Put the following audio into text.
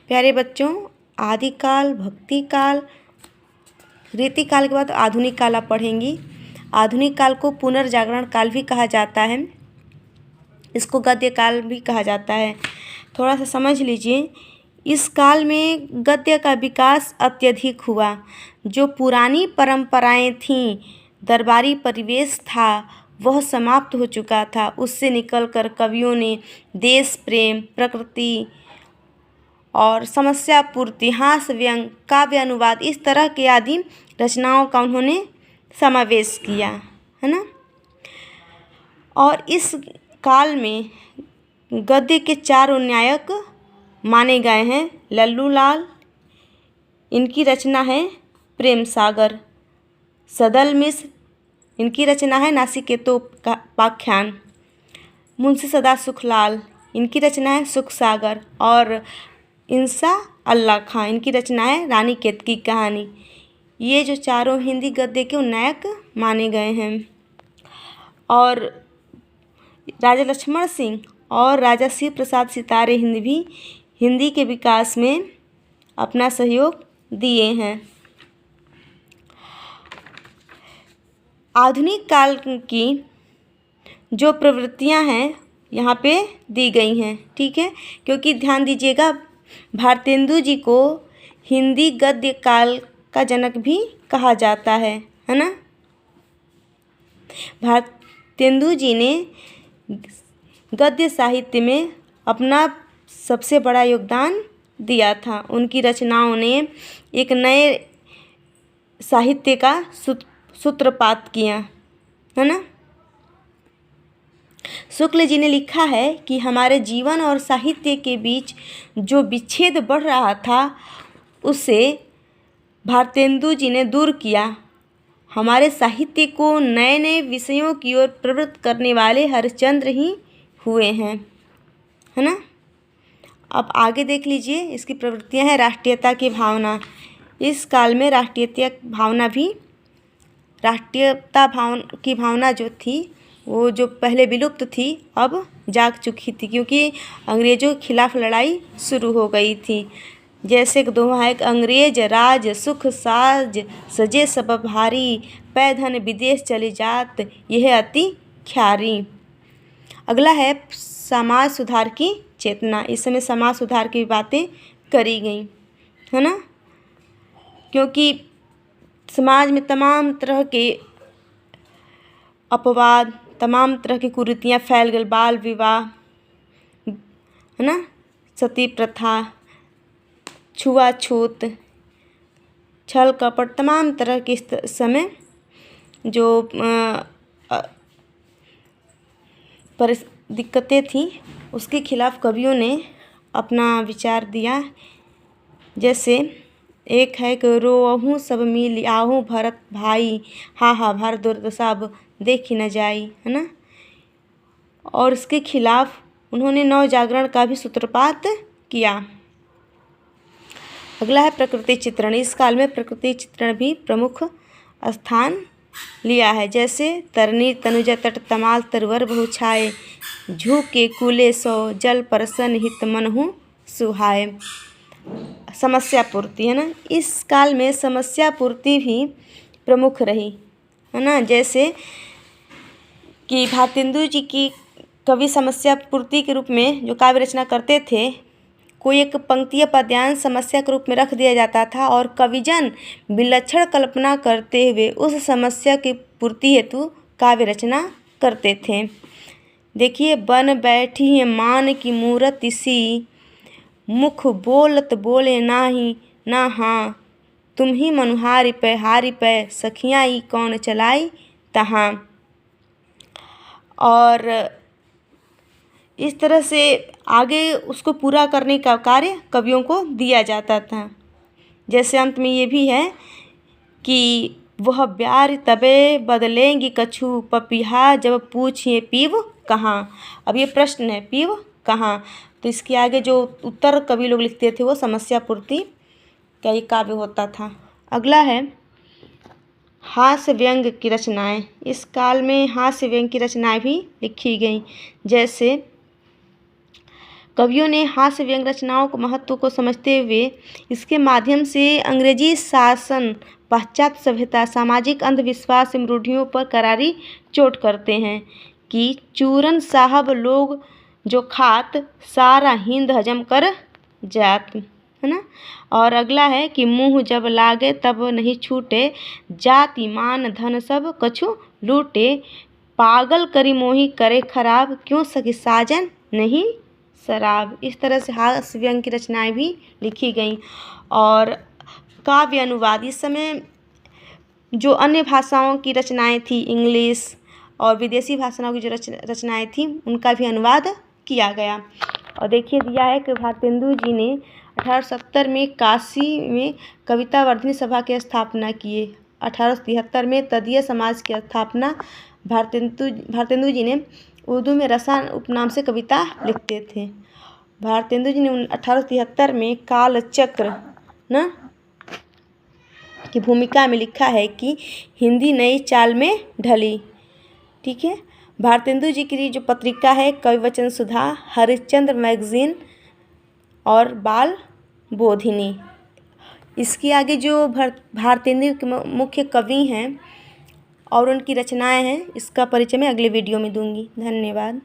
प्यारे बच्चों, आदिकाल, भक्ति काल, रीति काल के बाद आधुनिक काल आप पढ़ेंगी। आधुनिक काल को पुनर्जागरण काल भी कहा जाता है, इसको गद्य काल भी कहा जाता है। थोड़ा सा समझ लीजिए। इस काल में गद्य का विकास अत्यधिक हुआ। जो पुरानी परंपराएं थीं, दरबारी परिवेश था, वह समाप्त हो चुका था। उससे निकलकर कवियों ने देश प्रेम, प्रकृति और समस्या पूर्ति, हास व्यंग, काव्य अनुवाद, इस तरह के आदि रचनाओं का उन्होंने समावेश किया, है ना। और इस काल में गद्य के 4 नायक माने गए हैं। लल्लू लाल, इनकी रचना है प्रेम सागर। सदल मिश्र, इनकी रचना है नासिकेतोपाख्यान। मुंशी सदा सुखलाल, इनकी रचना है सुख सागर। और इंसा अल्लाह खां, इनकी रचना है रानी केतकी कहानी। ये जो 4 हिंदी गद्य के नायक माने गए हैं। और राजा लक्ष्मण सिंह और राजा शिव प्रसाद सितारे हिंद भी हिंदी के विकास में अपना सहयोग दिए हैं। आधुनिक काल की जो प्रवृत्तियां हैं यहाँ पे दी गई हैं, ठीक है। क्योंकि ध्यान दीजिएगा, भारतेंदु जी को हिंदी गद्य काल का जनक भी कहा जाता है ना। भारतेंदु जी ने गद्य साहित्य में अपना सबसे बड़ा योगदान दिया था। उनकी रचनाओं ने एक नए साहित्य का सूत्रपात किया, है ना। शुक्ल जी ने लिखा है कि हमारे जीवन और साहित्य के बीच जो विच्छेद बढ़ रहा था, उसे भारतेंदु जी ने दूर किया। हमारे साहित्य को नए नए विषयों की ओर प्रवृत्त करने वाले हरिश्चंद्र ही हुए हैं, है ना। अब आगे देख लीजिए, इसकी प्रवृत्तियां हैं। राष्ट्रीयता की भावना। इस काल में राष्ट्रीयता की भावना जो थी, वो जो पहले विलुप्त थी, अब जाग चुकी थी, क्योंकि अंग्रेज़ों के खिलाफ लड़ाई शुरू हो गई थी। जैसे दोहा है, अंग्रेज राज सुख साज, सजे सब भारी, पै धन विदेश चली जात, यह अति ख्यारी। अगला है समाज सुधार की चेतना। इस समय समाज सुधार की बातें करी गई, है ना। क्योंकि समाज में तमाम तरह के अपवाद, तमाम तरह की कुरीतियाँ फैल गई। बाल विवाह, है ना, सती प्रथा, छुआछूत, छल कपट, तमाम तरह की इस समय जो दिक्कतें थीं, उसके खिलाफ कवियों ने अपना विचार दिया। जैसे एक है कि रोअहूँ सब मिल आहूँ भरत भाई, हा हा भारत दुर्दशा अब देखी न जाई, है ना। और इसके खिलाफ उन्होंने नव जागरण का भी सूत्रपात किया। अगला है प्रकृति चित्रण। इस काल में प्रकृति चित्रण भी प्रमुख स्थान लिया है। जैसे तरनी तनुजा तट तमाल तरवर बहु छाए, झुके कूले सो जल परसन हित मनहु सुहाए। समस्या पूर्ति, है ना। इस काल में समस्या पूर्ति भी प्रमुख रही, है ना। जैसे कि भारतेंदु जी की कवि समस्या पूर्ति के रूप में जो काव्य रचना करते थे, कोई एक पंक्ति पद्यांश समस्या के रूप में रख दिया जाता था और कविजन विलक्षण कल्पना करते हुए उस समस्या की पूर्ति हेतु काव्य रचना करते थे। देखिए, बन बैठी है मान की मूरत सी, मुख बोलत बोले नाही ना हाँ, तुम ही मनुहारी पे सखियाँ ही कौन चलाई तहाँ। और इस तरह से आगे उसको पूरा करने का कार्य कवियों को दिया जाता था। जैसे अंत में ये भी है कि वह ब्यार तबे बदलेंगी कछु, पपिहा जब पूछिए पीव कहाँ। अब ये प्रश्न है, पीव कहाँ। तो इसके आगे जो उत्तर कवि लोग लिखते थे, वो समस्या पूर्ति का ही काव्य होता था। अगला है हास्य व्यंग की रचनाएं। इस काल में हास्य व्यंग की रचनाएं भी लिखी गई। जैसे कवियों ने हास्य व्यंग रचनाओं को महत्व को समझते हुए इसके माध्यम से अंग्रेजी शासन, पाश्चात्य सभ्यता, सामाजिक अंधविश्वास एवं रूढ़ियों पर करारी चोट करते हैं कि चूरन साहब लोग जो खात, सारा हिंद हजम कर जात, है ना। और अगला है कि मुँह जब लागे तब नहीं छूटे, जाति मान धन सब कछु लूटे, पागल करी मोही करे खराब, क्यों सखी साजन नहीं शराब। इस तरह से हास्य व्यंग की रचनाएं भी लिखी गईं। और काव्य अनुवाद, इस समय जो अन्य भाषाओं की रचनाएं थी, इंग्लिश और विदेशी भाषाओं की जो रचनाएं थी, उनका भी अनुवाद किया गया। और देखिए दिया है कि भारतेंदु जी ने 1870 में काशी में कविता वर्धनी सभा की स्थापना किए। 1873 में तदीय समाज की स्थापना। भारतेंदु जी ने उर्दू में रसायन उपनाम से कविता लिखते थे। भारतेंदु जी ने 1873 में कालचक्र न की भूमिका में लिखा है कि हिंदी नई चाल में ढली। ठीक है। भारतेंदु जी की जो पत्रिका है कविवचन सुधा, हरिश्चंद्र मैगजीन और बाल बोधिनी। इसके आगे जो भारतेंदु के मुख्य कवि हैं और उनकी रचनाएं हैं, इसका परिचय मैं अगले वीडियो में दूंगी। धन्यवाद।